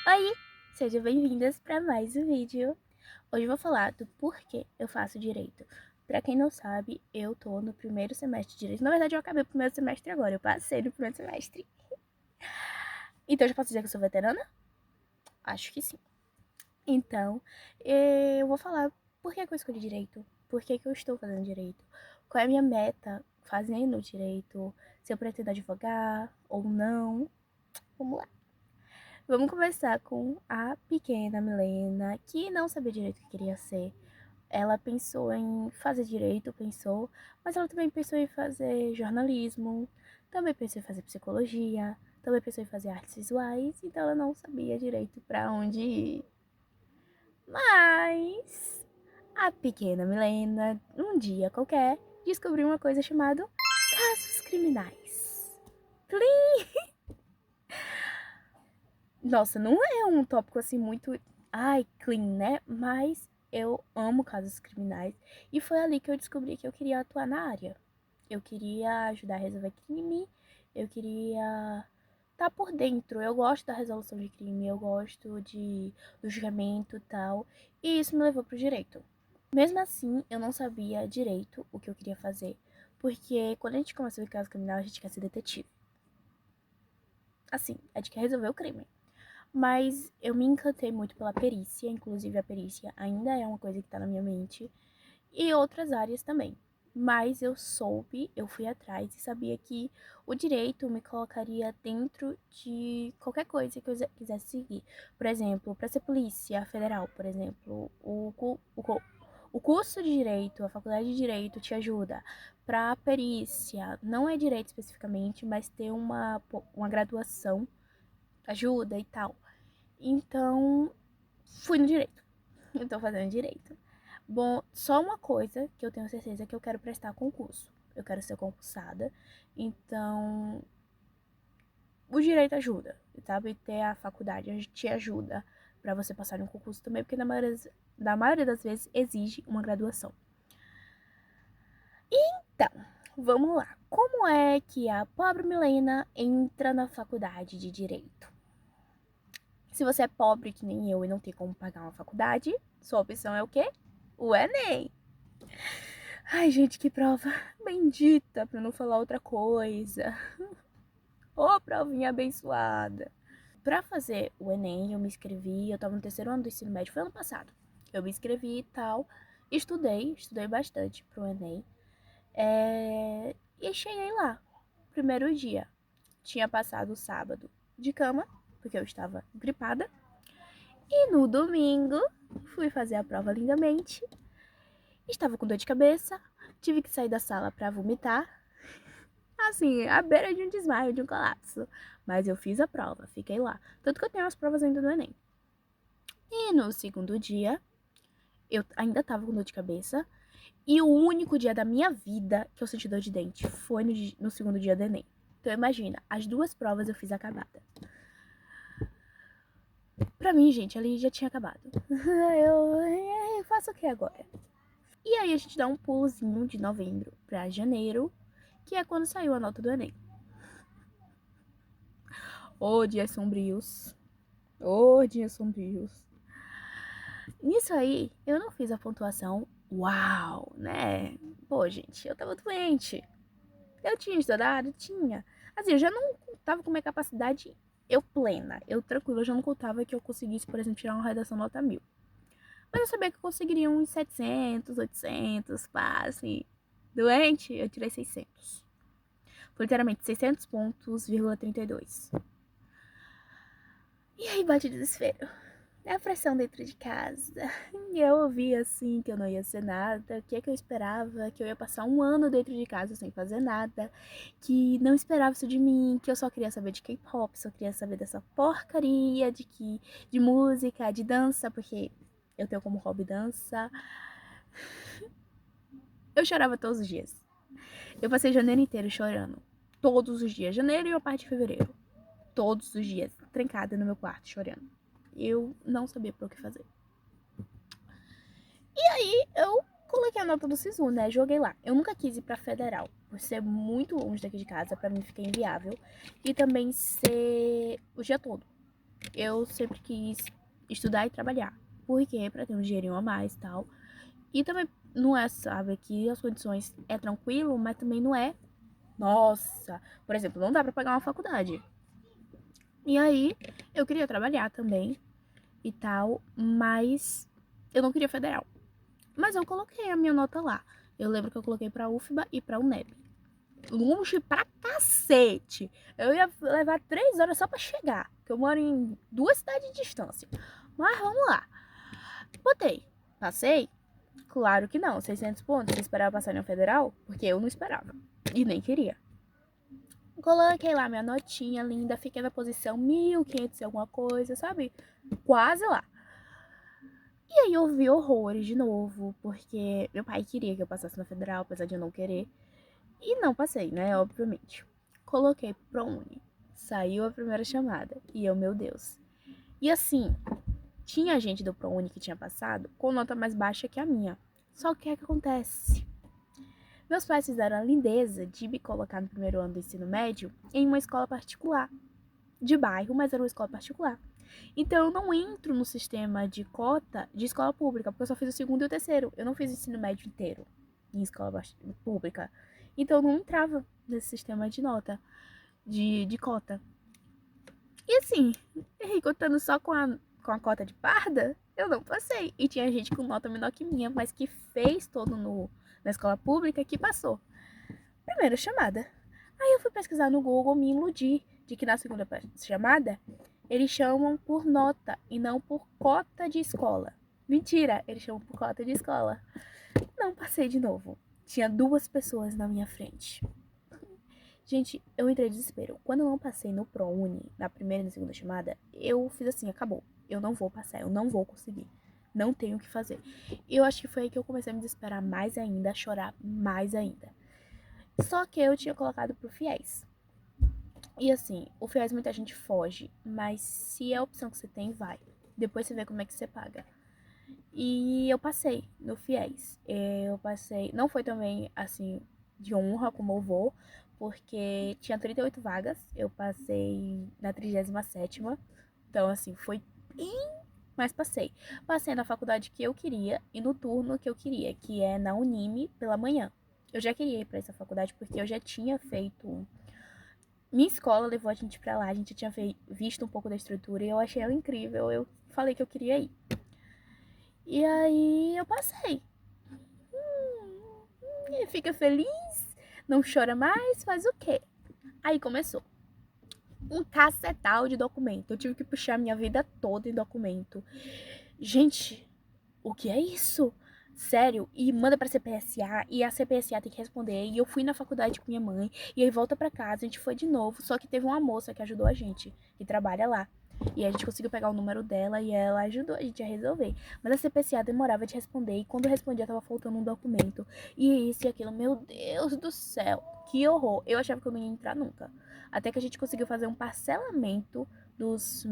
Oi, sejam bem-vindas para mais um vídeo. Hoje eu vou falar do porquê eu faço direito. Pra quem não sabe, eu tô no primeiro semestre de direito. Na verdade, eu acabei o primeiro semestre agora, eu passei no primeiro semestre. Então, já posso dizer que eu sou veterana? Acho que sim. Então, eu vou falar por que eu escolhi direito, por que eu estou fazendo direito, qual é a minha meta fazendo direito, se eu pretendo advogar ou não. Vamos lá. Vamos começar com a pequena Milena, que não sabia direito o que queria ser. Ela pensou em fazer direito, pensou, mas ela também pensou em fazer jornalismo, também pensou em fazer psicologia, também pensou em fazer artes visuais, então ela não sabia direito para onde ir. Mas a pequena Milena, um dia qualquer, descobriu uma coisa chamada casos criminais. Plim! Nossa, não é um tópico assim muito, ai, clean, né? Mas eu amo casos criminais e foi ali que eu descobri que eu queria atuar na área. Eu queria ajudar a resolver crime, eu queria estar por dentro. Eu gosto da resolução de crime, eu gosto do julgamento e tal. E isso me levou pro direito. Mesmo assim, eu não sabia direito o que eu queria fazer, porque quando a gente começa a ver caso criminal, a gente quer ser detetive. Assim, a gente quer resolver o crime. Mas eu me encantei muito pela perícia, inclusive a perícia ainda é uma coisa que tá na minha mente, e outras áreas também. Mas eu soube, eu fui atrás e sabia que o direito me colocaria dentro de qualquer coisa que eu quisesse seguir. Por exemplo, para ser polícia federal, por exemplo, o curso de direito, a faculdade de direito te ajuda. Para perícia, não é direito especificamente, mas ter uma graduação ajuda e tal. Então, fui no direito. Eu tô fazendo direito. Bom, só uma coisa que eu tenho certeza que eu quero prestar concurso. Eu quero ser concursada. Então, o direito ajuda, sabe? Ter a faculdade te ajuda para você passar em um concurso também, porque na maioria das vezes exige uma graduação. Então, vamos lá. Como é que a pobre Milena entra na faculdade de direito? Se você é pobre que nem eu e não tem como pagar uma faculdade, sua opção é o quê? O Enem. Ai, gente, que prova bendita, pra não falar outra coisa. Ô, provinha abençoada. Pra fazer o Enem, eu me inscrevi, eu tava no terceiro ano do ensino médio, foi ano passado. Eu me inscrevi e tal, estudei bastante pro Enem. E cheguei lá, primeiro dia. Tinha passado o sábado de cama, porque eu estava gripada. E no domingo, fui fazer a prova lindamente. Estava com dor de cabeça, tive que sair da sala para vomitar. Assim, à beira de um desmaio, de um colapso. Mas eu fiz a prova, fiquei lá. Tanto que eu tenho as provas ainda do Enem. E no segundo dia, eu ainda tava com dor de cabeça. E o único dia da minha vida que eu senti dor de dente foi no segundo dia do Enem. Então imagina, as duas provas eu fiz acabada. Pra mim, gente, ali já tinha acabado. Eu faço o que agora? E aí a gente dá um pulozinho de novembro pra janeiro, que é quando saiu a nota do Enem. Ô, dias sombrios. Ô, dias sombrios. Nisso aí, eu não fiz a pontuação uau, né? Pô, gente, eu tava doente. Eu tinha estudado? Tinha. Assim, eu já não tava com minha capacidade eu plena. Eu tranquila, eu já não contava que eu conseguisse, por exemplo, tirar uma redação nota 1000. Mas eu sabia que eu conseguiria uns 700, 800, pá, assim. Doente, eu tirei 600. Foi literalmente 600 pontos, vírgula 32. E aí bate o desespero. A pressão dentro de casa. E eu ouvi assim que eu não ia ser nada. O que é que eu esperava? Que eu ia passar um ano dentro de casa sem fazer nada. Que não esperava isso de mim. Que eu só queria saber de K-pop. Só queria saber dessa porcaria de música, de dança. Porque eu tenho como hobby dança. Eu chorava todos os dias. Eu passei janeiro inteiro chorando. Todos os dias. Janeiro e a parte de fevereiro. Todos os dias. Trancada no meu quarto chorando. Eu não sabia o que fazer. E aí eu coloquei a nota do SISU, né? Joguei lá. Eu nunca quis ir pra federal, por ser muito longe daqui de casa, pra mim fica inviável. E também ser o dia todo. eu sempre quis estudar e trabalhar. Por quê? Pra ter um dinheirinho a mais e tal. E também não é, sabe, que as condições é tranquilo, mas também não é. Nossa, por exemplo, não dá pra pagar uma faculdade. E aí, eu queria trabalhar também e tal, mas eu não queria federal. Mas eu coloquei a minha nota lá. Eu lembro que eu coloquei pra UFBA e pra UNEB. Longe pra cacete. Eu ia levar 3 horas só pra chegar, porque eu moro em 2 cidades de distância. Mas vamos lá. Botei. Passei? Claro que não. 600 pontos. Você esperava passar no federal? Porque eu não esperava. E nem queria. Coloquei lá minha notinha linda. Fiquei na posição 1500 e alguma coisa, sabe? Quase lá. E aí eu vi horrores de novo, porque meu pai queria que eu passasse na federal, apesar de eu não querer. E não passei, né? Obviamente. Coloquei ProUni. Saiu a primeira chamada. E eu, meu Deus. E assim, tinha gente do ProUni que tinha passado com nota mais baixa que a minha. Só que o que acontece? Meus pais fizeram a lindeza de me colocar no primeiro ano do ensino médio em uma escola particular. De bairro, mas era uma escola particular. Então eu não entro no sistema de cota de escola pública, porque eu só fiz o segundo e o terceiro. Eu não fiz o ensino médio inteiro em escola pública. Então eu não entrava nesse sistema de nota, de cota. E assim, errei contando só com a cota de parda, eu não passei. E tinha gente com nota menor que minha, mas que fez todo na escola pública que passou. Primeira chamada. Aí eu fui pesquisar no Google, me iludi de que na segunda chamada eles chamam por nota e não por cota de escola. Mentira, eles chamam por cota de escola. Não passei de novo. Tinha 2 pessoas na minha frente. Gente, eu entrei em desespero. Quando eu não passei no ProUni, na primeira e na segunda chamada, eu fiz assim, acabou. Eu não vou passar, eu não vou conseguir. Não tenho o que fazer. E eu acho que foi aí que eu comecei a me desesperar mais ainda, a chorar mais ainda. Só que eu tinha colocado pro FIES. E assim, o FIES muita gente foge, mas se é a opção que você tem, vai. Depois você vê como é que você paga. E eu passei no FIES. Eu passei, não foi também assim de honra como eu vou, porque tinha 38 vagas, eu passei na 37ª. Então assim, foi mas passei. Passei na faculdade que eu queria e no turno que eu queria, que é na Unime pela manhã. Eu já queria ir para essa faculdade porque eu já tinha feito. Minha escola levou a gente pra lá, a gente tinha visto um pouco da estrutura e eu achei ela incrível. Eu falei que eu queria ir. E aí eu passei. E fica feliz, não chora mais, faz o quê? Aí começou. Um cacetal de documento. Eu tive que puxar minha vida toda em documento. Gente, o que é isso? Sério, e manda pra CPSA, e a CPSA tem que responder, e eu fui na faculdade com minha mãe, e aí volta pra casa, a gente foi de novo, só que teve uma moça que ajudou a gente, que trabalha lá, e a gente conseguiu pegar o número dela, e ela ajudou a gente a resolver, mas a CPSA demorava de responder, e quando eu respondia tava faltando um documento, e isso e aquilo, meu Deus do céu, que horror, eu achava que eu não ia entrar nunca, até que a gente conseguiu fazer um parcelamento dos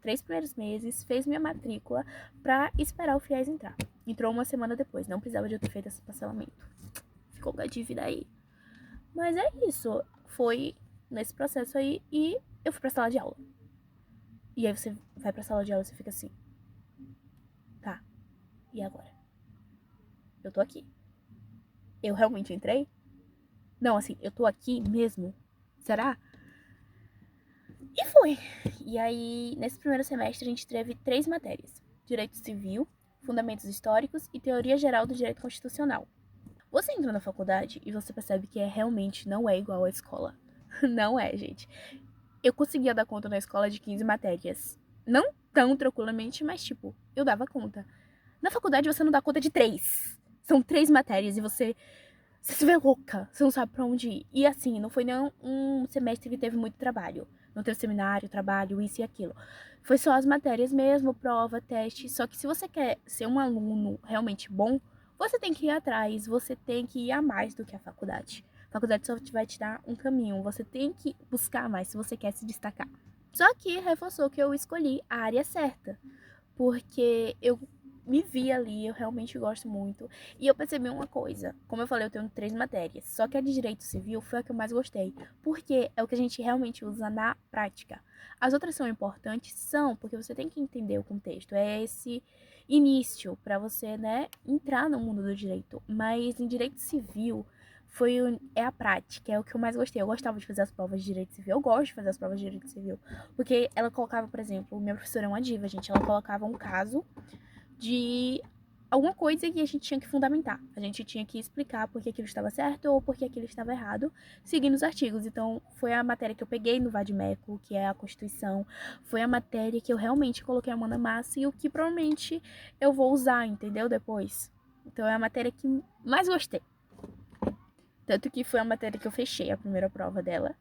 3 primeiros meses, fez minha matrícula pra esperar o FIES entrar. Entrou uma semana depois, não precisava de eu ter feito esse parcelamento. Ficou com a dívida aí. Mas é isso, foi nesse processo aí e eu fui pra sala de aula. E aí você vai pra sala de aula e você fica assim, tá, e agora? Eu tô aqui. Eu realmente entrei? Não, assim, eu tô aqui mesmo? Será? E foi. E aí, nesse primeiro semestre, a gente teve 3 matérias: Direito Civil, Fundamentos Históricos e Teoria Geral do Direito Constitucional. Você entra na faculdade e você percebe que realmente não é igual à escola. Não é, gente. Eu conseguia dar conta na escola de 15 matérias. Não tão tranquilamente, mas tipo, eu dava conta. Na faculdade você não dá conta de 3. São 3 matérias e você se vê louca, você não sabe pra onde ir. E assim, não foi nem um semestre que teve muito trabalho. Não teve seminário, trabalho, isso e aquilo. Foi só as matérias mesmo, prova, teste. Só que se você quer ser um aluno realmente bom, você tem que ir atrás, você tem que ir a mais do que a faculdade. A faculdade só vai te dar um caminho, você tem que buscar mais se você quer se destacar. Só que reforçou que eu escolhi a área certa, porque eu me vi ali, eu realmente gosto muito. E eu percebi uma coisa, como eu falei, eu tenho 3 matérias, só que a de Direito Civil foi a que eu mais gostei, porque é o que a gente realmente usa na prática. As outras são importantes? São, porque você tem que entender o contexto, é esse início para você, né, entrar no mundo do direito. Mas em Direito Civil é a prática, é o que eu mais gostei. Eu gostava de fazer as provas de Direito Civil, eu gosto de fazer as provas de Direito Civil, porque ela colocava, por exemplo, minha professora é uma diva, gente, ela colocava um caso de alguma coisa que a gente tinha que fundamentar. A gente tinha que explicar por que aquilo estava certo ou por que aquilo estava errado, seguindo os artigos. Então, foi a matéria que eu peguei no Vadimeco, que é a Constituição. Foi a matéria que eu realmente coloquei a mão na massa e o que provavelmente eu vou usar, entendeu? Depois. Então, é a matéria que mais gostei. Tanto que foi a matéria que eu fechei a primeira prova dela.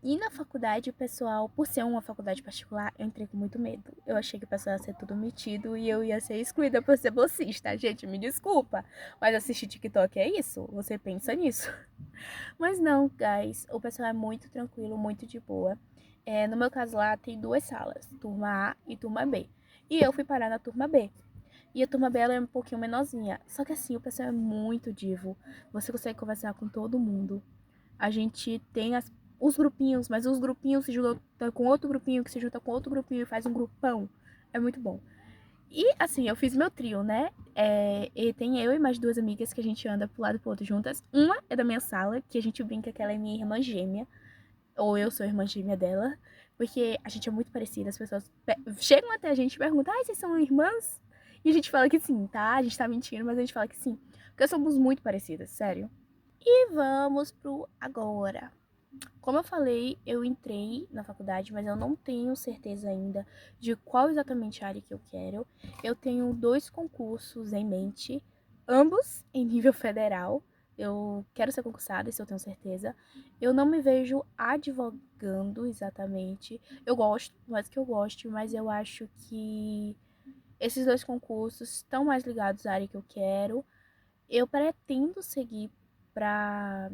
E na faculdade, o pessoal, por ser uma faculdade particular, eu entrei com muito medo. Eu achei que o pessoal ia ser tudo metido e eu ia ser excluída por ser bolsista. Gente, me desculpa, mas assistir TikTok é isso? Você pensa nisso? Mas não, guys, o pessoal é muito tranquilo, muito de boa. No meu caso lá, tem 2 salas, turma A e turma B. E eu fui parar na turma B. E a turma B ela é um pouquinho menorzinha. Só que assim, o pessoal é muito divo. Você consegue conversar com todo mundo. A gente tem os grupinhos, mas os grupinhos se juntam com outro grupinho, que se junta com outro grupinho e faz um grupão. É muito bom. E assim, eu fiz meu trio, né? E tem eu e mais 2 amigas que a gente anda pro lado e pro outro juntas. Uma é da minha sala, que a gente brinca que ela é minha irmã gêmea. Ou eu sou irmã gêmea dela. Porque a gente é muito parecida. As pessoas chegam até a gente e perguntam: vocês são irmãs? E a gente fala que sim, tá? A gente tá mentindo, mas a gente fala que sim. Porque somos muito parecidas, sério. E vamos pro agora. Como eu falei, eu entrei na faculdade, mas eu não tenho certeza ainda de qual exatamente a área que eu quero. Eu tenho 2 concursos em mente, ambos em nível federal. Eu quero ser concursada, isso eu tenho certeza. Eu não me vejo advogando exatamente. Eu gosto, mais que eu goste, mas eu acho que esses 2 concursos estão mais ligados à área que eu quero. Eu pretendo seguir para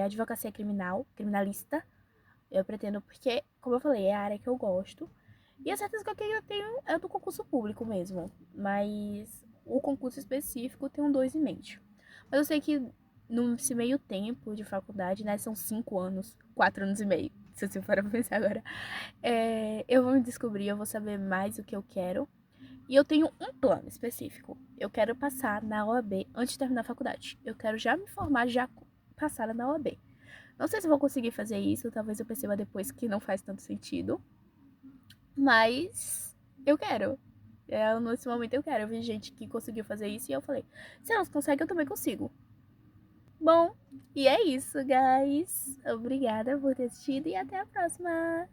advocacia criminalista. Eu pretendo, porque, como eu falei, é a área que eu gosto. E a certeza que eu tenho é do concurso público mesmo. Mas o concurso específico eu tenho 2 em mente. Mas eu sei que nesse meio tempo de faculdade, né, são 5 anos, 4 anos e meio, se você for pensar agora, eu vou me descobrir, eu vou saber mais o que eu quero. E eu tenho um plano específico. Eu quero passar na OAB antes de terminar a faculdade. Eu quero já me formar, já passada na OAB. Não sei se vou conseguir fazer isso, talvez eu perceba depois que não faz tanto sentido. Mas eu quero. Nesse momento eu quero. Eu vi gente que conseguiu fazer isso e eu falei: se elas conseguem, eu também consigo. Bom, e é isso, guys. Obrigada por ter assistido e até a próxima.